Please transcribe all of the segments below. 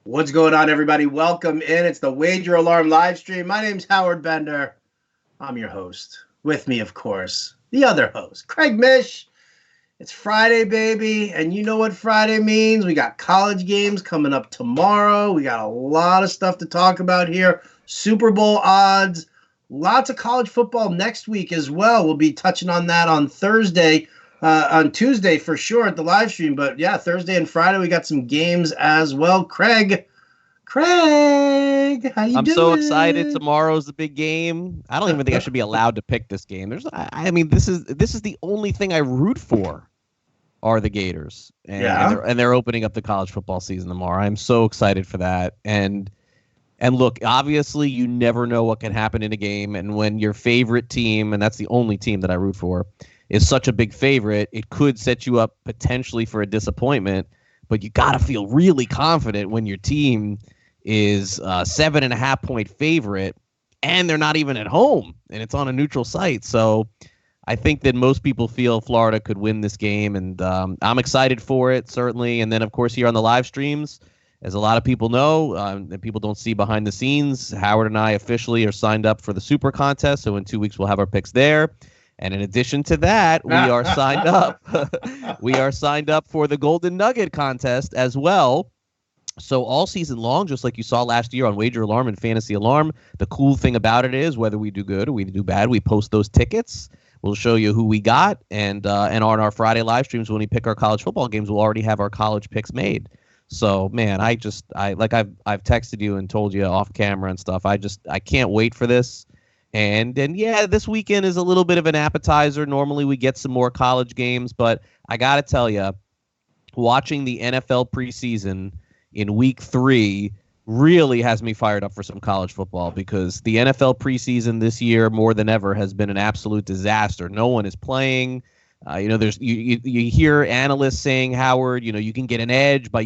What's going on, everybody? Welcome in. It's the Wager Alarm live stream. My name's Howard Bender. I'm your host. With me, of course, the other host, Craig Mish. It's Friday, baby, and you know what Friday means. We got college games coming up tomorrow. We got a lot of stuff to talk about here. Super Bowl odds, lots of college football next week as well. We'll be touching on that on Tuesday for sure at the live stream. But yeah, Thursday and Friday we got some games as well. Craig, how you doing? I'm so excited. Tomorrow's the big game. I don't even think I should be allowed to pick this game. This is the only thing I root for are the Gators, and they're opening up the college football season tomorrow. I'm so excited for that. And look, obviously, you never know what can happen in a game. And when your favorite team, and that's the only team that I root for, is such a big favorite, it could set you up potentially for a disappointment. But you got to feel really confident when your team is 7.5 point favorite and they're not even at home and it's on a neutral site. So I think that most people feel Florida could win this game, and I'm excited for it, certainly. And then, of course, here on the live streams, as a lot of people know, and people don't see behind the scenes, Howard and I officially are signed up for the Super Contest. So in 2 weeks, we'll have our picks there. And in addition to that, we are signed up. We are signed up for the Golden Nugget Contest as well. So all season long, just like you saw last year on Wager Alarm and Fantasy Alarm, the cool thing about it is whether we do good or we do bad, we post those tickets. We'll show you who we got, and on our Friday live streams when we pick our college football games, we'll already have our college picks made. So man, I've texted you and told you off camera and stuff. I can't wait for this. And yeah, this weekend is a little bit of an appetizer. Normally we get some more college games, but I got to tell you, watching the NFL preseason in week 3 really has me fired up for some college football, because the NFL preseason this year more than ever has been an absolute disaster. No one is playing. You hear analysts saying, Howard, you can get an edge by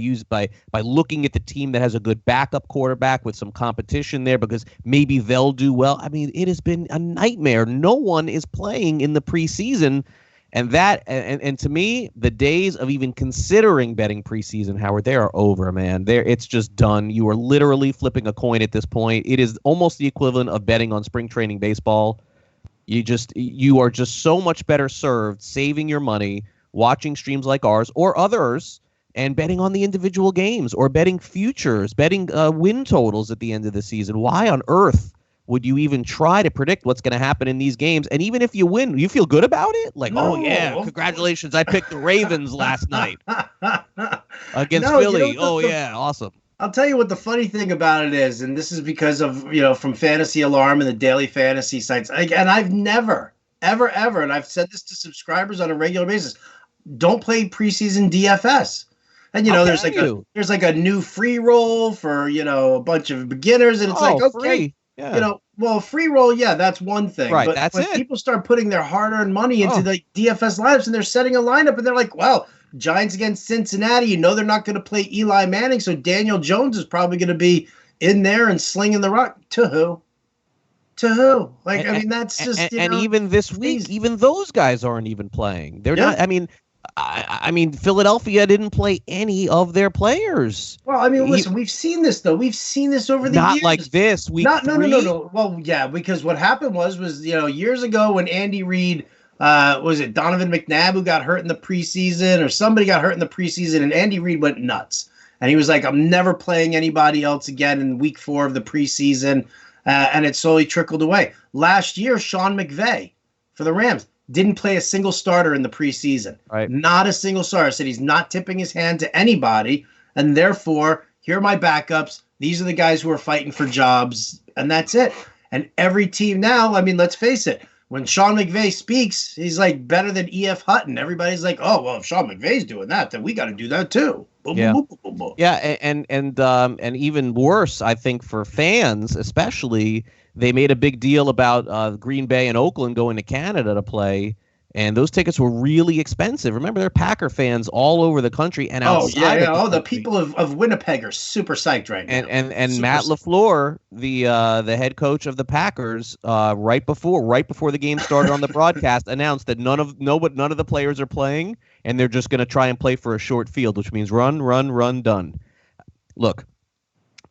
looking at the team that has a good backup quarterback with some competition there because maybe they'll do well. I mean, it has been a nightmare. No one is playing in the preseason. And to me, the days of even considering betting preseason, Howard, they are over, man. It's just done. You are literally flipping a coin at this point. It is almost the equivalent of betting on spring training baseball. You are just so much better served saving your money, watching streams like ours or others, and betting on the individual games or betting futures, betting win totals at the end of the season. Why on earth would you even try to predict what's going to happen in these games? And even if you win, you feel good about it? Like, no. Oh, yeah, congratulations. I picked the Ravens last night against Philly. Awesome. I'll tell you what the funny thing about it is, and this is because of, from Fantasy Alarm and the daily fantasy sites. And I've never, ever, and I've said this to subscribers on a regular basis, don't play preseason DFS. And, there's like a new free roll for, a bunch of beginners. And it's okay. Free. Yeah. Free roll, yeah, that's one thing. Right, but that's when it. People start putting their hard-earned money into the DFS lineups and they're setting a lineup and they're like, well, Giants against Cincinnati, they're not going to play Eli Manning, so Daniel Jones is probably going to be in there and slinging the rock. To who? That's just... And even this week, even those guys aren't even playing. They're not... I mean, Philadelphia didn't play any of their players. Well, listen, we've seen this, though. We've seen this over the years. Not like this. No. Well, yeah, because what happened was years ago when Andy Reid, was it Donovan McNabb who got hurt in the preseason, or somebody got hurt in the preseason, and Andy Reid went nuts. And he was like, I'm never playing anybody else again in week 4 of the preseason, and it slowly trickled away. Last year, Sean McVay for the Rams didn't play a single starter in the preseason. Right. Not a single starter. Said he's not tipping his hand to anybody, and therefore, here are my backups. These are the guys who are fighting for jobs, and that's it. And every team now, let's face it, when Sean McVay speaks, he's like better than E.F. Hutton. Everybody's like, oh, well, if Sean McVay's doing that, then we got to do that too. Boom, yeah. Boom, boom, boom, boom. Yeah, and even worse, I think, for fans, especially, they made a big deal about Green Bay and Oakland going to Canada to play, and those tickets were really expensive. Remember, there are Packer fans all over the country and outside. The people of Winnipeg are super psyched right now. And Matt LaFleur, the head coach of the Packers, right before the game started on the broadcast, announced that none of the players are playing, and they're just going to try and play for a short field, which means run, done. Look,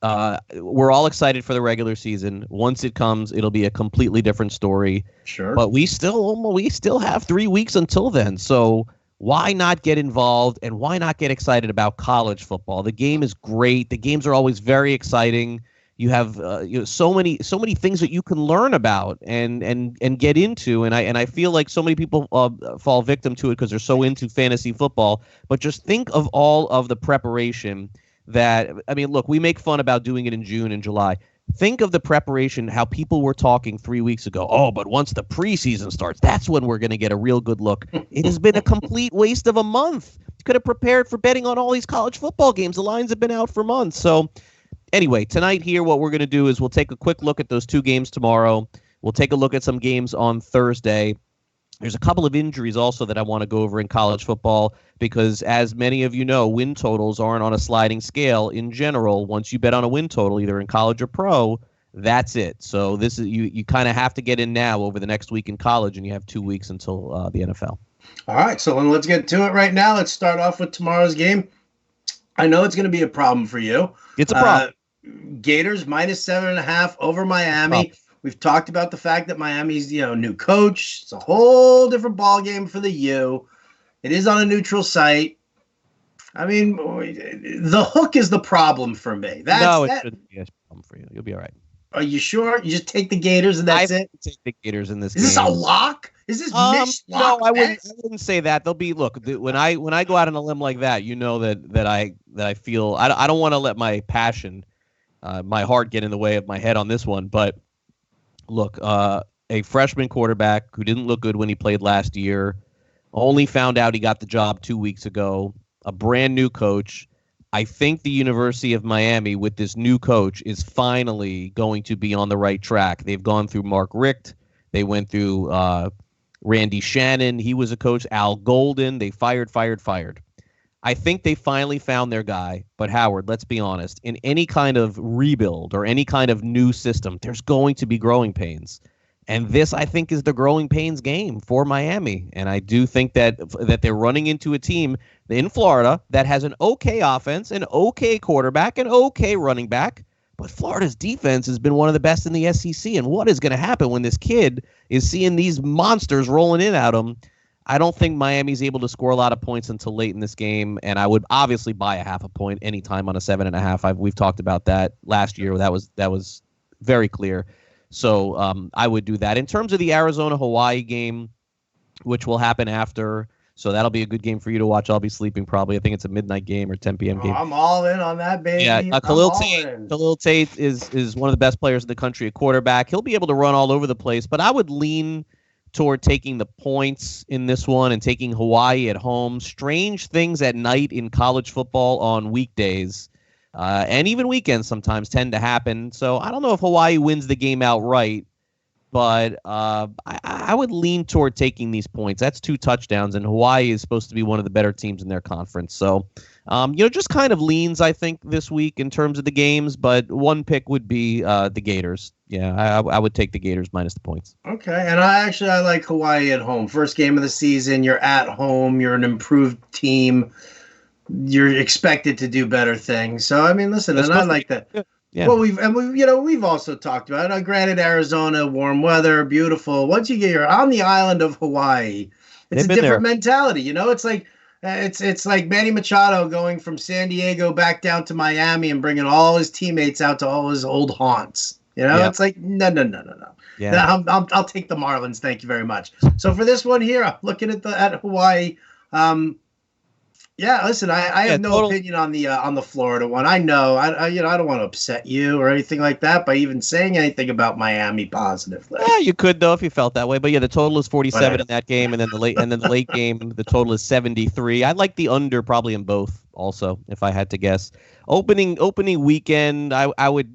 we're all excited for the regular season. Once it comes, it'll be a completely different story. Sure. But we still have 3 weeks until then. So why not get involved, and why not get excited about college football? The game is great. The games are always very exciting. You have so many things that you can learn about and get into, and I feel like so many people fall victim to it because they're so into fantasy football. But just think of all of the preparation that, I mean, look, we make fun about doing it in June and July. Think of the preparation, how people were talking 3 weeks ago. Oh, but once the preseason starts, that's when we're going to get a real good look. It has been a complete waste of a month. You could have prepared for betting on all these college football games. The lines have been out for months. So anyway, tonight here, what we're going to do is we'll take a quick look at those 2 games tomorrow. We'll take a look at some games on Thursday. There's a couple of injuries also that I want to go over in college football because, as many of you know, win totals aren't on a sliding scale in general. Once you bet on a win total, either in college or pro, that's it. So this is you kind of have to get in now over the next week in college, and you have 2 weeks until the NFL. All right, so let's get to it right now. Let's start off with tomorrow's game. I know it's going to be a problem for you. It's a problem. Gators -7.5 over Miami. We've talked about the fact that Miami's, new coach. It's a whole different ball game for the U. It is on a neutral site. I mean, the hook is the problem for me. Shouldn't be a problem for you. You'll be all right. Are you sure? You just take the Gators and that's it? Take the Gators in this game. Is this a lock? Is this Mish lock? No, I wouldn't say that. They'll be when I go out on a limb like that, you know that I feel I don't want to let my passion, my heart get in the way of my head on this one, but. Look, a freshman quarterback who didn't look good when he played last year, only found out he got the job 2 weeks ago, a brand new coach. I think the University of Miami with this new coach is finally going to be on the right track. They've gone through Mark Richt. They went through Randy Shannon. He was a coach. Al Golden. They fired. I think they finally found their guy. But Howard, let's be honest, in any kind of rebuild or any kind of new system, there's going to be growing pains. And this, I think, is the growing pains game for Miami. And I do think that they're running into a team in Florida that has an okay offense, an okay quarterback, an okay running back. But Florida's defense has been one of the best in the SEC. And what is going to happen when this kid is seeing these monsters rolling in at him? I don't think Miami's able to score a lot of points until late in this game, and I would obviously buy a half a point anytime on a 7.5. We've talked about that last year. That was very clear. So I would do that. In terms of the Arizona-Hawaii game, which will happen after, so that'll be a good game for you to watch. I'll be sleeping probably. I think it's a midnight game or 10 p.m. game. I'm all in on that, baby. Yeah, Khalil Tate is one of the best players in the country at quarterback. He'll be able to run all over the place, but I would lean toward taking the points in this one and taking Hawaii at home. Strange things at night in college football on weekdays and even weekends sometimes tend to happen. So I don't know if Hawaii wins the game outright, but I would lean toward taking these points. That's 2 touchdowns, and Hawaii is supposed to be one of the better teams in their conference. So, just kind of leans, I think, this week in terms of the games, but one pick would be the Gators. Yeah, I would take the Gators minus the points. Okay, and I like Hawaii at home. First game of the season, you're at home, you're an improved team, you're expected to do better things. So, I mean, listen, and I like that. Yeah. Well, we've also talked about it. Granted, Arizona, warm weather, beautiful. Once you're on the island of Hawaii, it's a different mentality. It's like it's like Manny Machado going from San Diego back down to Miami and bringing all his teammates out to all his old haunts. It's like no. Yeah. I'll take the Marlins. Thank you very much. So for this one here, I'm looking at Hawaii. Yeah, listen, I have no opinion on the Florida one. I know, I don't want to upset you or anything like that by even saying anything about Miami positively. Yeah, you could though if you felt that way. But yeah, the total is 47 in that game, and then the late game, the total is 73. I'd like the under probably in both. Also, if I had to guess, opening weekend, I would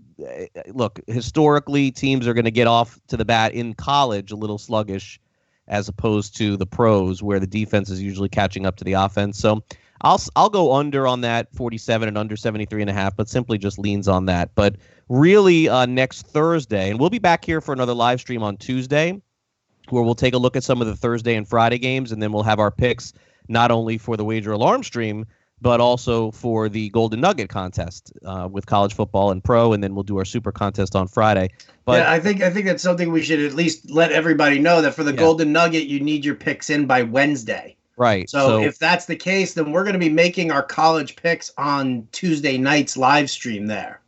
look. Historically, teams are going to get off to the bat in college a little sluggish, as opposed to the pros where the defense is usually catching up to the offense. So I'll go under on that 47 and under 73.5, but simply just leans on that. But really next Thursday, and we'll be back here for another live stream on Tuesday, where we'll take a look at some of the Thursday and Friday games, and then we'll have our picks not only for the Wager Alarm stream, but also for the Golden Nugget contest with college football and pro, and then we'll do our super contest on Friday. But yeah, I think that's something we should at least let everybody know, that for the Golden Nugget, you need your picks in by Wednesday. Right. So if that's the case, then we're going to be making our college picks on Tuesday night's live stream there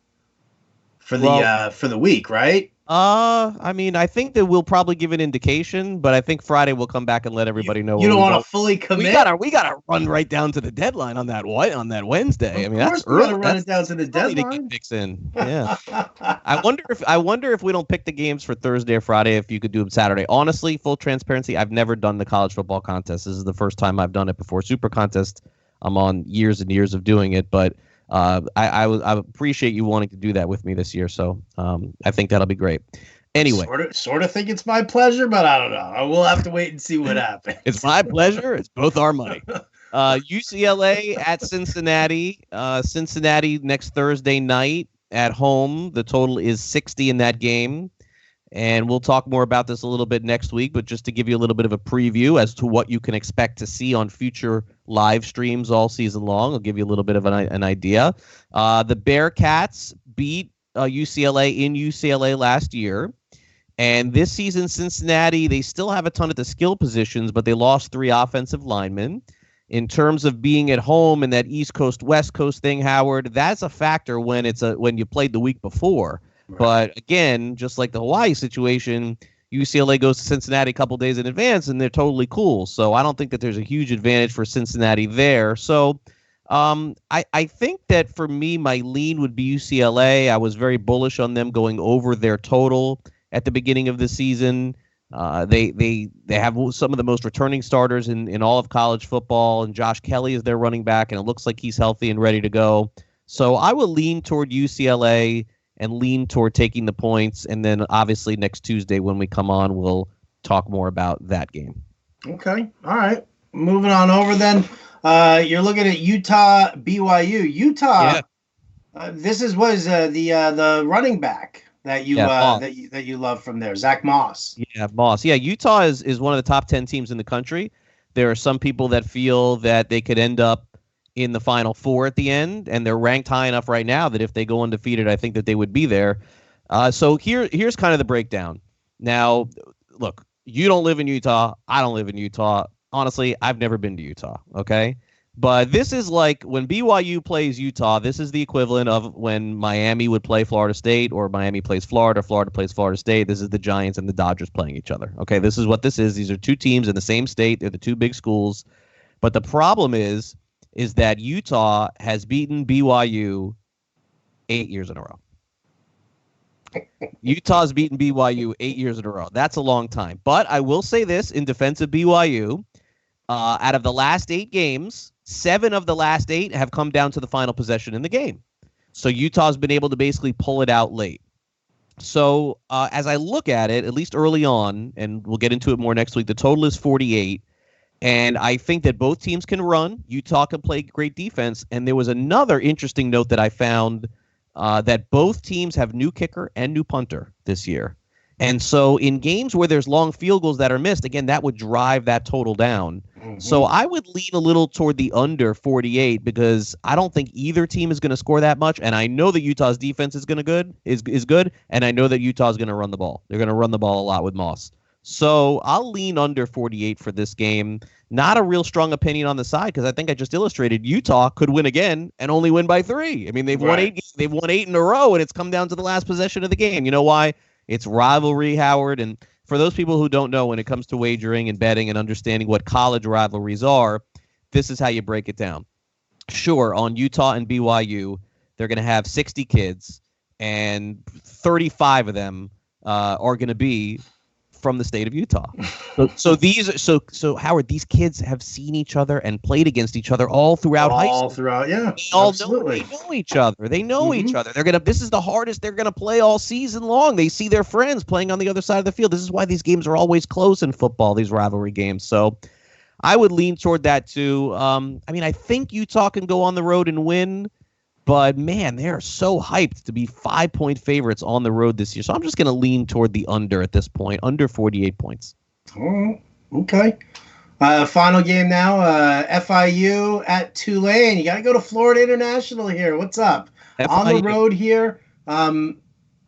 for the week, right? I mean, I think that we'll probably give an indication, but I think Friday we'll come back and let everybody know. You don't want to fully commit. We gotta run right down to the deadline on that Wednesday. I mean, that's early. We gotta run it down to the deadline. To get picks in. Yeah. I wonder if we don't pick the games for Thursday or Friday, if you could do them Saturday. Honestly, full transparency, I've never done the college football contest. This is the first time I've done it before Super Contest. I'm on years and years of doing it, but I appreciate you wanting to do that with me this year. So I think that'll be great. Anyway, sort of think it's my pleasure, but I don't know. We'll have to wait and see what happens. It's my pleasure. It's both our money. UCLA at Cincinnati. Cincinnati next Thursday night at home. The total is 60 in that game. And we'll talk more about this a little bit next week, but just to give you a little bit of a preview as to what you can expect to see on future live streams all season long, I'll give you a little bit of an idea. The Bearcats beat UCLA in UCLA last year. And this season, Cincinnati, they still have a ton of the skill positions, but they lost 3 offensive linemen. In terms of being at home and that East Coast, West Coast thing, Howard, that's a factor when you played the week before. Right. But again, just like the Hawaii situation, UCLA goes to Cincinnati a couple days in advance, and they're totally cool. So I don't think that there's a huge advantage for Cincinnati there. So I think that for me, my lean would be UCLA. I was very bullish on them going over their total at the beginning of the season. They have some of the most returning starters in all of college football, and Josh Kelly is their running back, and it looks like he's healthy and ready to go. So I will lean toward UCLA and lean toward taking the points. And then obviously next Tuesday when we come on, we'll talk more about that game. Okay. All right. Moving on over then. You're looking at Utah, BYU. Utah, this is the running back that you that you love from there, Zach Moss. Yeah, Moss. Yeah, Utah is one of the top 10 teams in the country. There are some people that feel that they could end up in the Final Four at the end, and they're ranked high enough right now that if they go undefeated, I think that they would be there. So here's kind of the breakdown. Now, look, you don't live in Utah. I don't live in Utah. Honestly, I've never been to Utah, okay? But this is like when BYU plays Utah, this is the equivalent of when Miami would play Florida State, or Miami plays Florida, Florida plays Florida State. This is the Giants and the Dodgers playing each other, okay? This is what this is. These are two teams in the same state. They're the two big schools. But the problem is that Utah has beaten BYU 8 years in a row. Utah's beaten BYU 8 years in a row. That's a long time. But I will say this in defense of BYU, out of the last 8 games, 7 of the last 8 have come down to the final possession in the game. So Utah's been able to basically pull it out late. So as I look at it, at least early on, and we'll get into it more next week, the total is 48. And I think that both teams can run. Utah can play great defense. And there was another interesting note that I found that both teams have new kicker and new punter this year. And so in games where there's long field goals that are missed, again, that would drive that total down. Mm-hmm. So I would lean a little toward the under 48 because I don't think either team is going to score that much. And I know that Utah's defense is good. And I know that Utah's going to run the ball. They're going to run the ball a lot with Moss. So I'll lean under 48 for this game. Not a real strong opinion on the side because I think I just illustrated Utah could win again and only win by 3. I mean, they've won 8. They've won 8 in a row, and it's come down to the last possession of the game. You know why? It's rivalry, Howard. And for those people who don't know, when it comes to wagering and betting and understanding what college rivalries are, this is how you break it down. Sure, on Utah and BYU, they're going to have 60 kids, and 35 of them are going to be from the state of Utah. So Howard, these kids have seen each other and played against each other all throughout high school. Yeah. They know each other. They know each other. This is the hardest they're gonna play all season long. They see their friends playing on the other side of the field. This is why these games are always close in football, these rivalry games. So I would lean toward that too. I think Utah can go on the road and win. But, man, they are so hyped to be 5-point favorites on the road this year. So I'm just going to lean toward the under at this point, under 48 points. Oh, okay. Final game now. FIU at Tulane. You got to go to Florida International here. What's up? FIU. On the road here.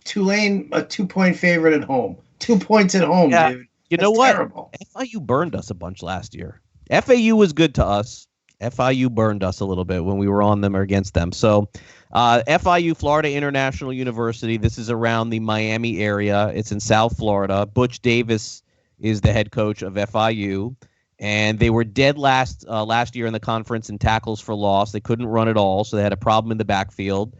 Tulane, a 2-point favorite at home. 2 points at home, Yeah. dude. You That's know what? Terrible. FIU burned us a bunch last year. FAU was good to us. FIU burned us a little bit when we were on them or against them. So FIU, Florida International University, this is around the Miami area. It's in South Florida. Butch Davis is the head coach of FIU, and they were dead last year in the conference in tackles for loss. They couldn't run at all, so they had a problem in the backfield.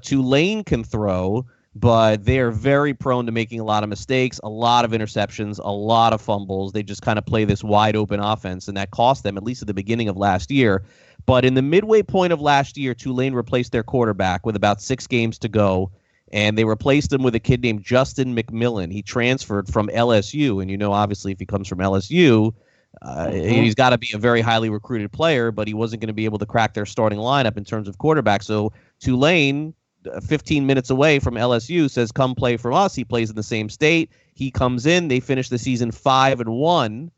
Tulane can throw, but they are very prone to making a lot of mistakes, a lot of interceptions, a lot of fumbles. They just kind of play this wide open offense, and that cost them, at least at the beginning of last year. But in the midway point of last year, Tulane replaced their quarterback with about 6 games to go, and they replaced him with a kid named Justin McMillan. He transferred from LSU, and obviously if he comes from LSU, he's got to be a very highly recruited player, but he wasn't going to be able to crack their starting lineup in terms of quarterback. So Tulane, 15 minutes away from LSU, says, come play for us. He plays in the same state. He comes in. They finish the season 5-1.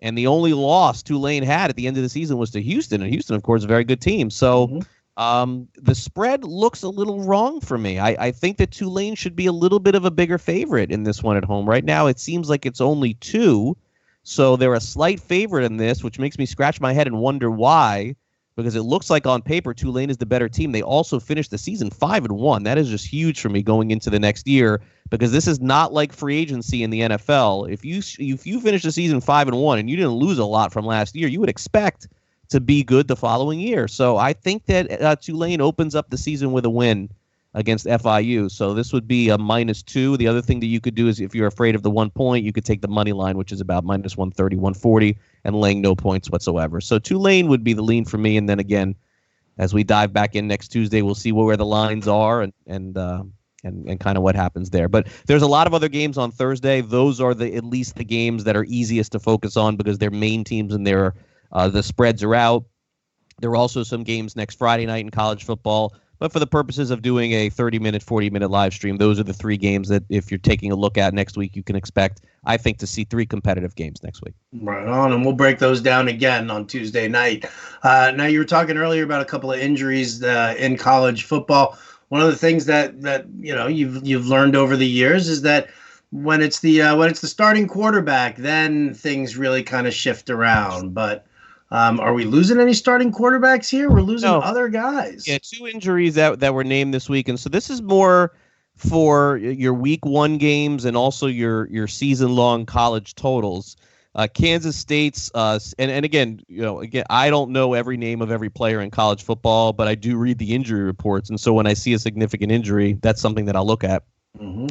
And the only loss Tulane had at the end of the season was to Houston. And Houston, of course, is a very good team. So the spread looks a little wrong for me. I think that Tulane should be a little bit of a bigger favorite in this one at home. Right now, it seems like it's only 2. So they're a slight favorite in this, which makes me scratch my head and wonder why. Because it looks like on paper Tulane is the better team. They also finished the season 5-1. That is just huge for me going into the next year, because this is not like free agency in the NFL. If you finish the season 5-1 and you didn't lose a lot from last year, you would expect to be good the following year. So I think that Tulane opens up the season with a win against FIU. So this would be a -2. The other thing that you could do is, if you're afraid of the 1 point, you could take the money line, which is about -130, 140, and laying no points whatsoever. So Tulane would be the lean for me. And then again, as we dive back in next Tuesday, we'll see where the lines are and kind of what happens there. But there's a lot of other games on Thursday. Those are at least the games that are easiest to focus on because they're main teams and the spreads are out. There are also some games next Friday night in college football. But for the purposes of doing a 30-minute, 40-minute live stream, those are the 3 games that if you're taking a look at next week, you can expect, I think, to see 3 competitive games next week. Right on, and we'll break those down again on Tuesday night. Now, you were talking earlier about a couple of injuries in college football. One of the things that you've learned over the years is that when it's the starting quarterback, then things really kind of shift around. But are we losing any starting quarterbacks here? We're losing other guys. Yeah, 2 injuries that were named this week. And so this is more for your week 1 games and also your season-long college totals. Kansas State's and again, I don't know every name of every player in college football, but I do read the injury reports. And so when I see a significant injury, that's something that I'll look at.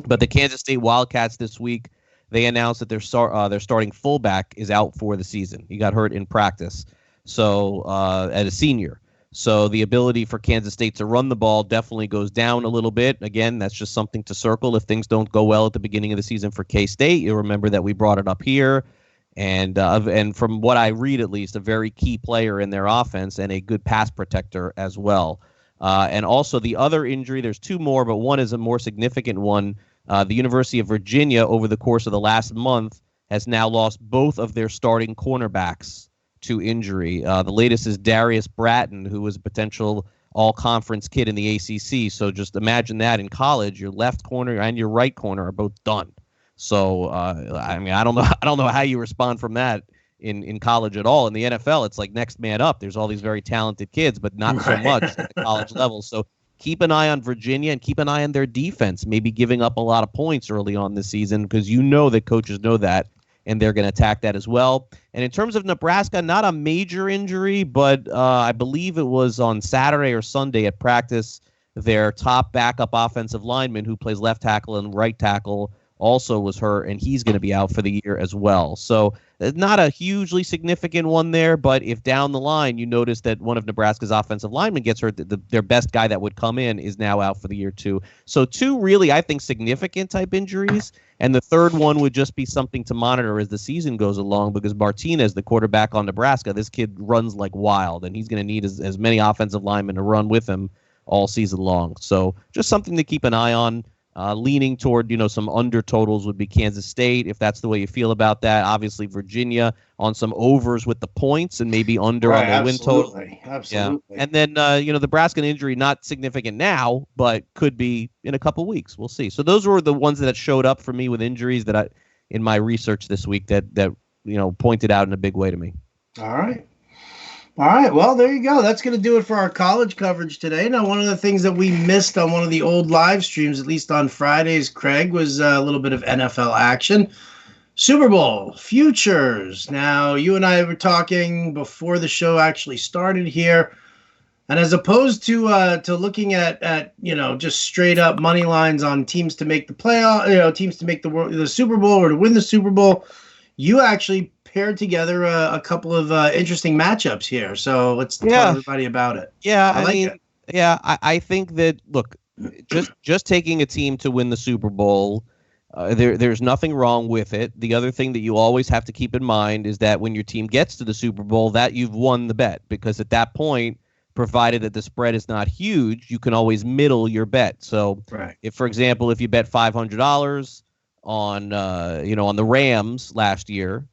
But the Kansas State Wildcats this week, they announced that their starting fullback is out for the season. He got hurt in practice, so at a senior. So the ability for Kansas State to run the ball definitely goes down a little bit. Again, that's just something to circle if things don't go well at the beginning of the season for K-State. You'll remember that we brought it up here. And from what I read, at least, a very key player in their offense and a good pass protector as well. And also the other injury, there's 2 more, but one is a more significant one. The University of Virginia, over the course of the last month, has now lost both of their starting cornerbacks to injury. The latest is Darius Bratton, who was a potential all-conference kid in the ACC. So just imagine that in college, your left corner and your right corner are both done. So I don't know how you respond from that in college at all. In the NFL, it's like next man up. There's all these very talented kids, but not so much at the college level. So keep an eye on Virginia and keep an eye on their defense, maybe giving up a lot of points early on this season, because that coaches know that, and they're going to attack that as well. And in terms of Nebraska, not a major injury, but I believe it was on Saturday or Sunday at practice, their top backup offensive lineman who plays left tackle and right tackle also was hurt, and he's going to be out for the year as well. So not a hugely significant one there, but if down the line you notice that one of Nebraska's offensive linemen gets hurt, their best guy that would come in is now out for the year too. So 2 really, I think, significant type injuries, and the third one would just be something to monitor as the season goes along, because Martinez, the quarterback on Nebraska, this kid runs like wild, and he's going to need as many offensive linemen to run with him all season long. So just something to keep an eye on. Leaning toward, some under totals would be Kansas State, if that's the way you feel about that. Obviously, Virginia on some overs with the points and maybe under on their win total. Absolutely. Yeah. And then, Nebraska injury, not significant now, but could be in a couple weeks. We'll see. So those were the ones that showed up for me with injuries that in my research this week that pointed out in a big way to me. All right. Well, there you go. That's going to do it for our college coverage today. Now, one of the things that we missed on one of the old live streams, at least on Fridays, Craig, was a little bit of NFL action. Super Bowl futures. Now, you and I were talking before the show actually started here. And as opposed to looking at just straight up money lines on teams to make the playoff, teams to make the Super Bowl or to win the Super Bowl, you actually paired together a couple of interesting matchups here. So let's tell everybody about it. Yeah, I think that, look, just taking a team to win the Super Bowl, there's nothing wrong with it. The other thing that you always have to keep in mind is that when your team gets to the Super Bowl, that you've won the bet, because at that point, provided that the spread is not huge, you can always middle your bet. So if, for example, if you bet $500 on the Rams last year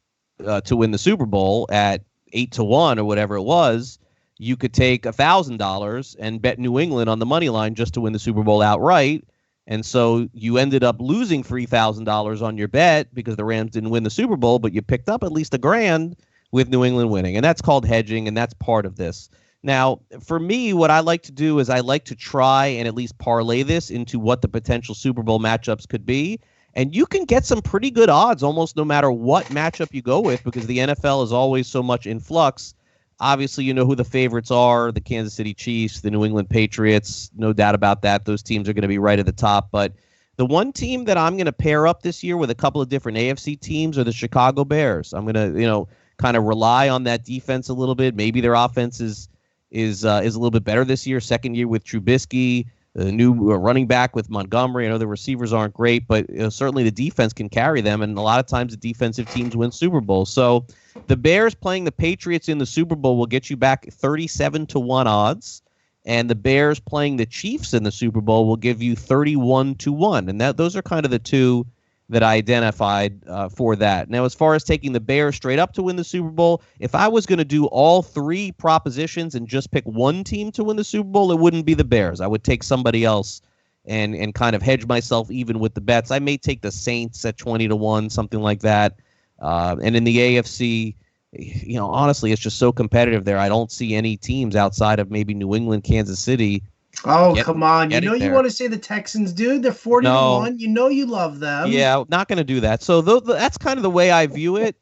to win the Super Bowl at 8-1 or whatever it was, you could take $1,000 and bet New England on the money line just to win the Super Bowl outright. And so you ended up losing $3,000 on your bet because the Rams didn't win the Super Bowl, but you picked up at least $1,000 with New England winning. And that's called hedging, and that's part of this. Now, for me, what I like to do is I like to try and at least parlay this into what the potential Super Bowl matchups could be. And you can get some pretty good odds almost no matter what matchup you go with, because the NFL is always so much in flux. Obviously, you know who the favorites are, the Kansas City Chiefs, the New England Patriots. No doubt about that. Those teams are going to be right at the top. But the one team that I'm going to pair up this year with a couple of different AFC teams are the Chicago Bears. I'm going to, kind of rely on that defense a little bit. Maybe their offense is a little bit better this year. Second year with Trubisky, the new running back with Montgomery. I know the receivers aren't great, but certainly the defense can carry them. And a lot of times the defensive teams win Super Bowls. So the Bears playing the Patriots in the Super Bowl will get you back 37-1 odds. And the Bears playing the Chiefs in the Super Bowl will give you 31-1. And those are kind of the two that I identified for that. Now, as far as taking the Bears straight up to win the Super Bowl, if I was going to do all three propositions and just pick one team to win the Super Bowl, it wouldn't be the Bears. I would take somebody else and kind of hedge myself even with the bets. I may take the Saints at 20-1, something like that. And in the AFC, honestly, it's just so competitive there. I don't see any teams outside of maybe New England, Kansas City. Oh, come on. You want to say the Texans, dude? They're 40-1. You love them. Yeah, not going to do that. So that's kind of the way I view it.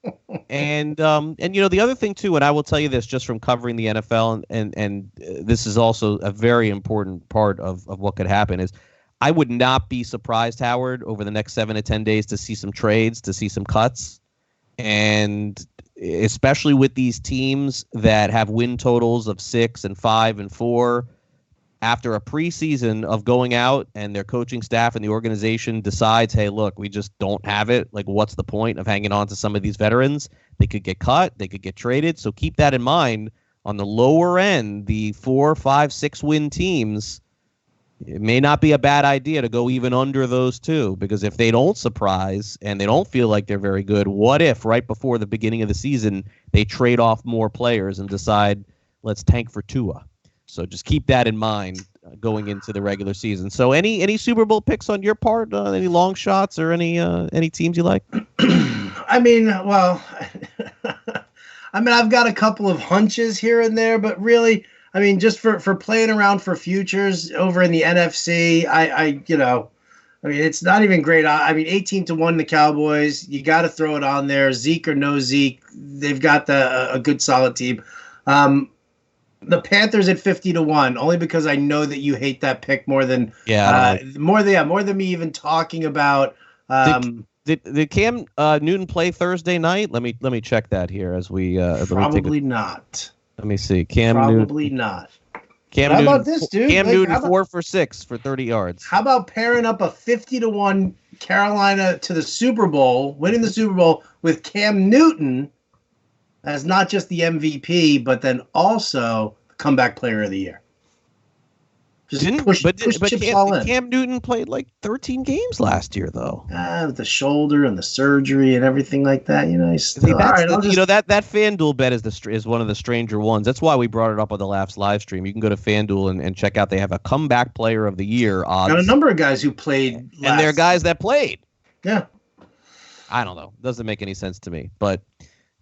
And the other thing, too, and I will tell you this just from covering the NFL, and this is also a very important part of what could happen, is I would not be surprised, Howard, over the next 7 to 10 days to see some trades, to see some cuts. And especially with these teams that have win totals of 6 and 5 and 4, after a preseason of going out and their coaching staff and the organization decides, hey, look, we just don't have it. Like, what's the point of hanging on to some of these veterans? They could get cut. They could get traded. So keep that in mind. On the lower end, the 4, 5, 6 win teams, it may not be a bad idea to go even under those two, because if they don't surprise and they don't feel like they're very good, what if right before the beginning of the season they trade off more players and decide, let's tank for Tua? So just keep that in mind going into the regular season. So any Super Bowl picks on your part? Any long shots or any teams you like? I've got a couple of hunches here and there, but really, just for playing around for futures over in the NFC, it's not even great. 18-1 the Cowboys. You got to throw it on there. Zeke or no Zeke, they've got a good solid team. The Panthers at 50-1, only because I know that you hate that pick more than more than me even talking about. Did Cam Newton play Thursday night? Let me check that here as we probably not. Let me see. Probably not. How about this, dude? Cam Newton 4 for 6 for 30 yards. How about pairing up a 50-1 Carolina to the Super Bowl, winning the Super Bowl with Cam Newton as not just the MVP, but then also comeback player of the year? Just push chips all in. Cam Newton played like 13 games last year, though. With the shoulder and the surgery and everything like that, he's still, all right. That FanDuel bet is one of the stranger ones. That's why we brought it up on the last live stream. You can go to FanDuel and check out. They have a comeback player of the year odds. Got a number of guys who played, and they're guys that played. Yeah, I don't know. Doesn't make any sense to me, but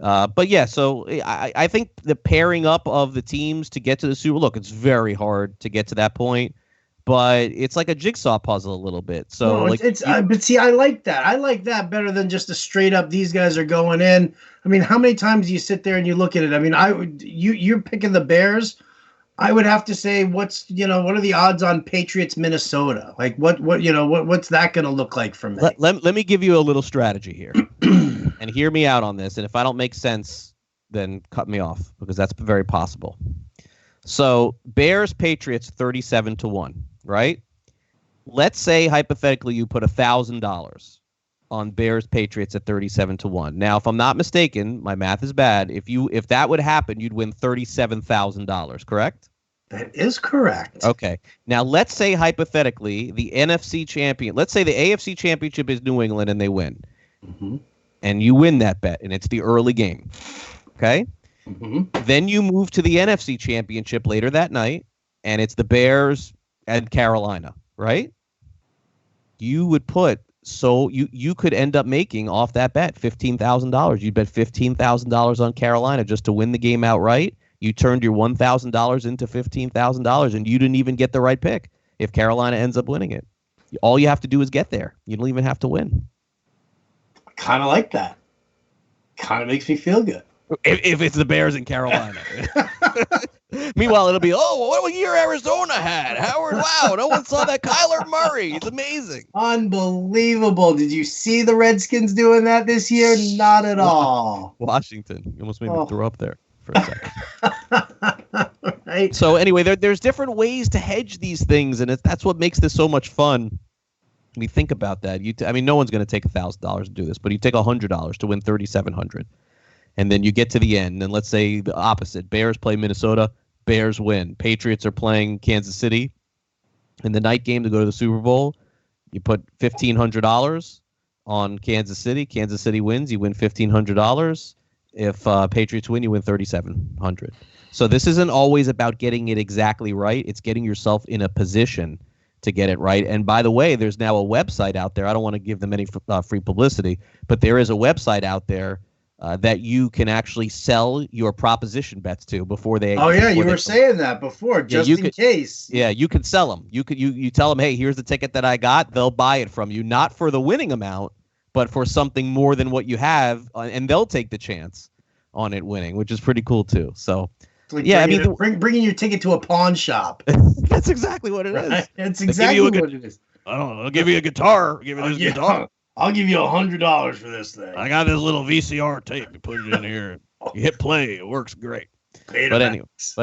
yeah. So I think the pairing up of the teams to get to the Super Bowl. Look, it's very hard to get to that point. But it's like a jigsaw puzzle a little bit. So but see, I like that. I like that better than just a straight up. These guys are going in. I mean, how many times do you sit there and you look at it? I mean, you're picking the Bears. I would have to say, what are the odds on Patriots Minnesota? Like what's that going to look like for me? Let me give you a little strategy here, and hear me out on this. And if I don't make sense, then cut me off because that's very possible. So Bears Patriots 37-1. Right? Let's say hypothetically you put $1,000 on Bears Patriots at 37-1. Now, if I'm not mistaken, my math is bad. If that would happen, you'd win $37,000, correct? That is correct. Okay. Now, let's say hypothetically the NFC champion, let's say the AFC championship is New England and they win. Mm-hmm. And you win that bet and it's the early game. Okay? Mm-hmm. Then you move to the NFC championship later that night and it's the Bears and Carolina, right? You would you could end up making off that bet $15,000. You'd bet $15,000 on Carolina just to win the game outright. You turned your $1,000 into $15,000, and you didn't even get the right pick. If Carolina ends up winning it, all you have to do is get there. You don't even have to win. I kind of like that. Kind of makes me feel good. If it's the Bears in Carolina. Meanwhile, it'll be, what year Arizona had? Howard, wow, no one saw that. Kyler Murray, he's amazing. Unbelievable. Did you see the Redskins doing that this year? Not at all. Washington. You almost made me throw up there for a second. Right. So anyway, there's different ways to hedge these things, and that's what makes this so much fun. When you think about that, no one's going to take $1,000 to do this, but you take $100 to win $3,700. And then you get to the end, and let's say the opposite. Bears play Minnesota, Bears win. Patriots are playing Kansas City. In the night game to go to the Super Bowl, you put $1,500 on Kansas City. Kansas City wins, you win $1,500. If Patriots win, you win $3,700. So this isn't always about getting it exactly right. It's getting yourself in a position to get it right. And by the way, there's now a website out there. I don't want to give them any free publicity, but there is a website out there that you can actually sell your proposition bets to before they. Oh yeah, you were saying that before, just in case. Yeah, you could sell them. You tell them, hey, here's the ticket that I got. They'll buy it from you, not for the winning amount, but for something more than what you have, and they'll take the chance on it winning, which is pretty cool too. So. Like bringing your ticket to a pawn shop. That's exactly what it is. That's exactly what it is. I don't know. I'll give you a guitar. Give you this guitar. I'll give you $100 for this thing. I got this little VCR tape. You put it in here. You hit play. It works great. But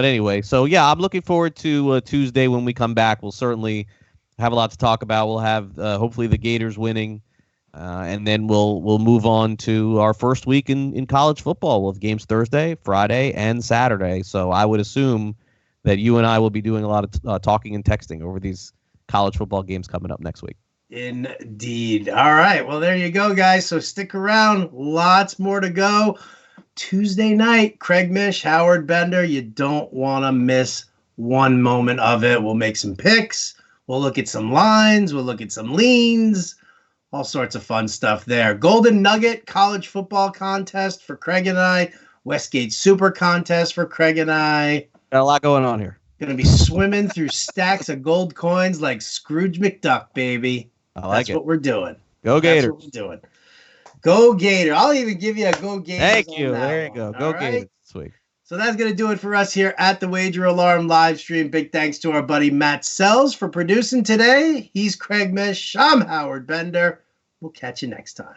anyway, so yeah, I'm looking forward to Tuesday when we come back. We'll certainly have a lot to talk about. We'll have hopefully the Gators winning, and then we'll move on to our first week in college football. We'll have games Thursday, Friday, and Saturday. So I would assume that you and I will be doing a lot of talking and texting over these college football games coming up next week. Indeed. All right. Well, there you go, guys. So stick around. Lots more to go. Tuesday night, Craig Mish, Howard Bender. You don't want to miss one moment of it. We'll make some picks. We'll look at some lines. We'll look at some leans. All sorts of fun stuff there. Golden Nugget college football contest for Craig and I. Westgate Super contest for Craig and I. Got a lot going on here. Going to be swimming through stacks of gold coins like Scrooge McDuck, baby. That's what we're doing. Go Gators. That's what we're doing. Go Gator. I'll even give you a go Gators. Thank you. There you go. Go Gators this week. So that's going to do it for us here at the Wager Alarm live stream. Big thanks to our buddy Matt Sells for producing today. He's Craig Mish. I'm Howard Bender. We'll catch you next time.